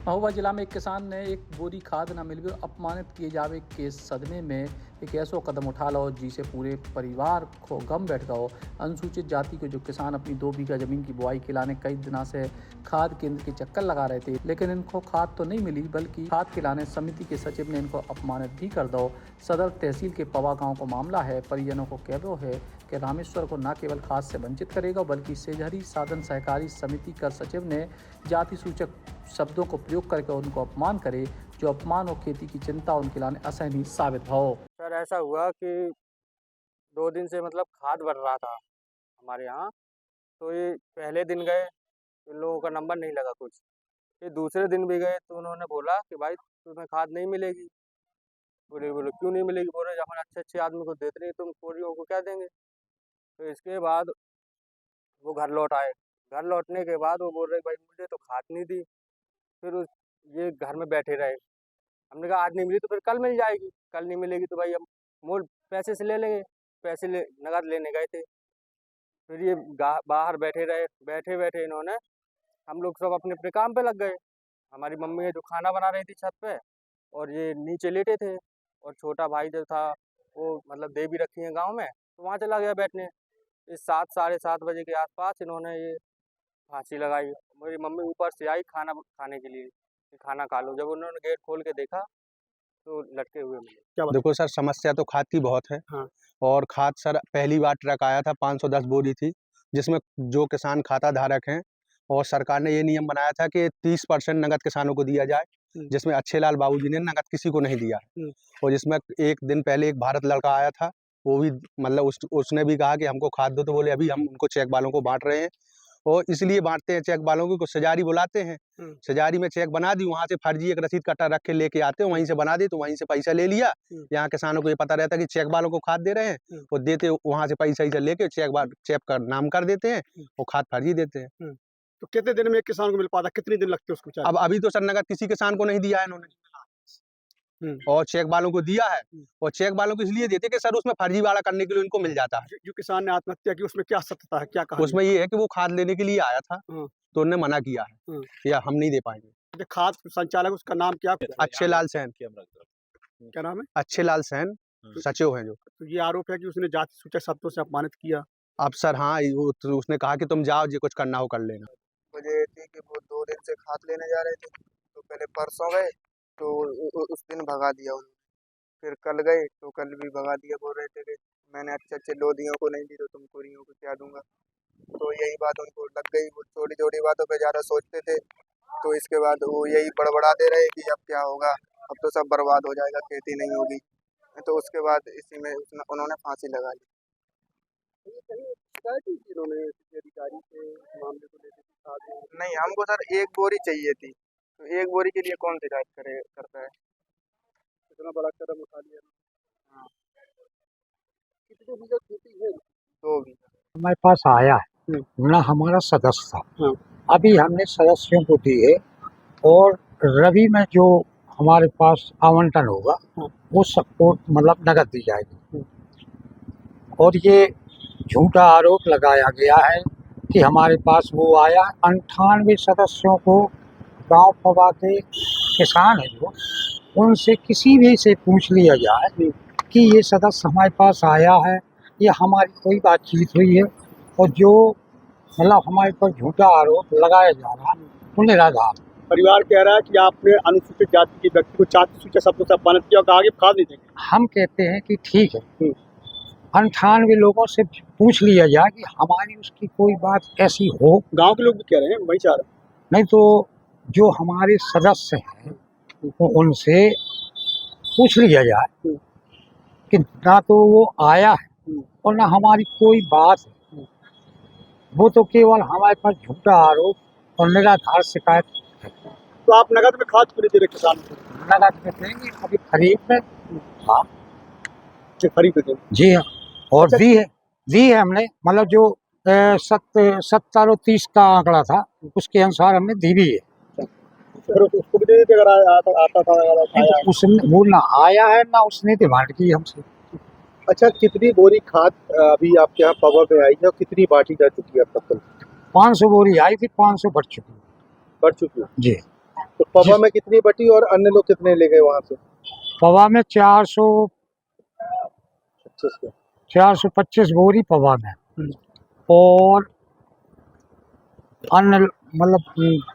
महोबा जिला में एक किसान ने एक बोरी खाद न मिल कर अपमानित किए जावे के सदमे में एक ऐसा कदम उठा लो जिसे पूरे परिवार को गम बैठ गओ। अनुसूचित जाति के जो किसान अपनी 2 बीघा जमीन की बुआई खिलाने कई दिनों से खाद केंद्र के चक्कर लगा रहे थे, लेकिन इनको खाद तो नहीं मिली बल्कि खाद खिलाने समिति के सचिव ने इनको अपमानित भी कर दो। सदर तहसील के पवा गाँव को मामला है। परिजनों को कहना है कि रामेश्वर को न केवल खाद से वंचित करेगा बल्कि सेजहरी साधन सहकारी समिति कर सचिव ने जाति सूचक शब्दों को प्रयोग करके उनको अपमान करे, जो अपमान और खेती की चिंता उनके लिए असहनीय साबित हो। सर ऐसा हुआ कि 2 दिन से मतलब खाद बढ़ रहा था हमारे यहाँ, तो ये पहले दिन गए, इन लोगों का नंबर नहीं लगा कुछ। फिर दूसरे दिन भी गए तो उन्होंने बोला कि भाई तुम्हें खाद नहीं मिलेगी। बोले क्यों नहीं मिलेगी? बोले अपन अच्छे आदमी को देते नहीं, तुम कोरियों को क्या देंगे? तो इसके बाद वो घर लौट आए। घर लौटने के बाद वो बोल रहे भाई मुझे तो खाद नहीं दी। फिर ये घर में बैठे रहे। हमने कहा आज नहीं मिली तो फिर कल मिल जाएगी, कल नहीं मिलेगी तो भाई हम मोल पैसे से ले लेंगे। पैसे नगद लेने गए थे। फिर ये बाहर बैठे रहे। बैठे बैठे इन्होंने, हम लोग सब अपने अपने काम पे लग गए। हमारी मम्मी है जो खाना बना रही थी छत पे, और ये नीचे लेटे थे। और छोटा भाई जो था वो मतलब देवी रखी है गांव में, तो वहाँ चला गया बैठने। इस 7 साढ़े 7 बजे के आसपास इन्होंने ये फांसी लगाई। मेरी मम्मी ऊपर से आई खाना खाने के लिए कि खाना खा लो। जब उन्होंने गेट खोल के देखा तो लटके हुए मिले। देखो सर, समस्या तो खाद की बहुत है। हाँ। और खाद सर पहली बार ट्रक आया था, 510 बोरी थी, जिसमें जो किसान खाता धारक हैं, और सरकार ने ये नियम बनाया था कि 30% नगद किसानों को दिया जाए, जिसमें अच्छे लाल बाबूजी ने नगद किसी को नहीं दिया है। और जिसमें एक दिन पहले एक भारत लड़का आया था, वो भी मतलब उसने भी कहा कि हमको खाद दो, तो बोले अभी हम उनको चेक वालों को बांट रहे हैं। और इसलिए बांटते हैं चेक वालों को, सजारी बुलाते हैं, सजारी में चेक बना दी, वहाँ से फर्जी एक रसीद कट्टा रख के लेके आते हैं, वहीं से बना दी, तो वहीं से पैसा ले लिया। यहाँ किसानों को ये पता रहता है कि चेक वालों को खाद दे रहे हैं, और देते वहाँ से पैसा लेके चेक का नाम कर देते हैं और खाद फर्जी देते हैं। तो कितने दिन में एक किसान को मिल पाता, कितने दिन लगते हैं उसको? अब अभी तो सर नगद किसी किसान को नहीं दिया है इन्होंने, और चेक वालों को दिया है। और चेक वालों को इसलिए देते कि सर उसमें फर्जी वाला करने के लिए उनको मिल जाता है। जो किसान ने आत्महत्या की उसमें क्या सत्यता है, क्या कहा? उसमें ये है कि वो खाद लेने के लिए आया था, तो उन्होंने मना किया है या हम नहीं दे पाएंगे। खाद संचालक उसका नाम क्या? अच्छे लाल सैन। क्या नाम है? अच्छे लाल सैन सचिव हैं जो। तो ये आरोप है कि उसने जाति सूचक शब्दों से अपमानित किया। अब सर हाँ, उसने कहा कि तुम जाओ, जो कुछ करना हो कर लेना। मुझे थी कि वो 2 दिन से खाद लेने जा रहे थे, तो पहले परसों गए तो उस दिन भगा दिया उन्होंने। फिर कल गए तो कल भी भगा दिया। बोल रहे थे कि मैंने अच्छे लोदियों को नहीं दी तो तुम कुरियों को क्या दूंगा। तो यही बात उनको लग गई। वो छोटी छोटी बातों पे ज़्यादा सोचते थे, तो इसके बाद वो यही बड़बड़ाते रहे कि अब क्या होगा, अब तो सब बर्बाद हो जाएगा, खेती नहीं होगी। तो उसके बाद इसी में उन्होंने फांसी लगा ली। नहीं, हमको सर 1 बोरी चाहिए थी, तो 1 बोरी के लिए कौन शिकायत करता है। इतना बड़ा कदम उठा लिया। हाँ। कितने बीघा खेती है? 2 बीघा। हमारे पास आया है ना, हमारा सदस्य था। अभी हमने सदस्यों को दी है, और रवि में जो हमारे पास आवंटन होगा वो सबको मतलब नगद दी जाएगी। और ये झूठा आरोप लगाया गया है कि हमारे पास वो आया। 98 सदस्यों को गांव पवा के किसान है जो, उनसे किसी भी से पूछ लिया जाए कि ये सदस्य हमारे पास आया है या हमारी कोई बातचीत हुई है, और जो मतलब हमारे पर झूठा आरोप लगाया जा रहा है वो निराधार। परिवार कह रहा है कि आपने अनुसूचित जाति के व्यक्ति को जाति सूचक शब्दों से अपमानित किया और कहा कि खाद नहीं देंगे। हम कहते हैं कि ठीक है, 98 लोगों से पूछ लिया जाए कि हमारी उसकी कोई बात ऐसी हो। गांव के लोग भी कह रहे हैं, वही चाह रहे हैं। नहीं तो जो हमारे सदस्य हैं तो उनसे पूछ लिया जाए कि ना तो वो आया है और ना हमारी कोई बात है। वो तो केवल हमारे पास झूठा आरोप और निराधार शिकायत है। तो आप नगद में खाद क्यों नहीं दे रहे किसान को? नगद में देंगे अभी खरीद में। हाँ खरीद में देंगे जी हाँ। और दी है हमने, मतलब जो 70 और 30 का आंकड़ा था उसके अनुसार हमने दी भी है। फिर उसको भी दे देते अगर आता था। उसने वो ना आया है ना उसने डिमांड की हमसे। अच्छा, कितनी बोरी खाद अभी आपके यहाँ पवा में आई है और कितनी बांटी जा चुकी है अब तक? 500 बोरी आई थी, 500 बढ़ चुकी है जी। तो पवा जिस- में कितनी बटी और अन्य लोग कितने ले गए वहां से? पवा में 25 425 बोरी पवा में, और अन्य मतलब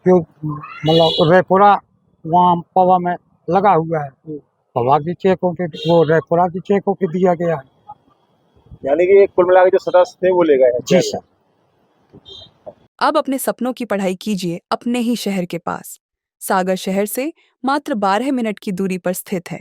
जो मतलब रेपुरा वहाँ पवा में लगा हुआ है, पवा की चेकों के वो रेपुरा की चेकों के दिया गया है। यानी कि कुल मिला के जो सदस्य थे वो ले गए हैं? जी सर। अब अपने सपनों की पढ़ाई कीजिए अपने ही शहर के पास। सागर शहर से मात्र 12 मिनट की दूरी पर स्थित है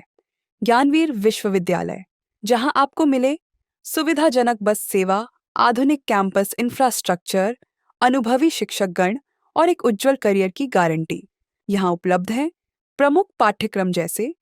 ज्ञानवीर विश्वविद्यालय, जहां आपको मिले सुविधाजनक बस सेवा, आधुनिक कैंपस इंफ्रास्ट्रक्चर, अनुभवी शिक्षकगण और एक उज्जवल करियर की गारंटी। यहाँ उपलब्ध हैं प्रमुख पाठ्यक्रम जैसे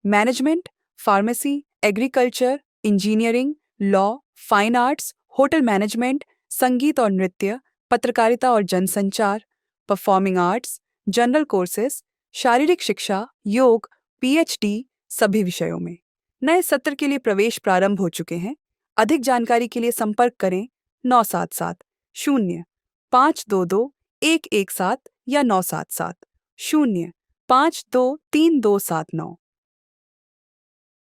management, pharmacy, agriculture, engineering, law, fine arts, hotel management, संगीत और नृत्य, पत्रकारिता और जनसंचार, परफॉर्मिंग आर्ट्स, जनरल कोर्सेज, शारीरिक शिक्षा, योग, पीएचडी सभी विषयों में। नए सत्र के लिए प्रवेश प्रारंभ हो चुके हैं। अधिक जानकारी के लिए संपर्क करें 977-0-522-117 या 977-0-523-279।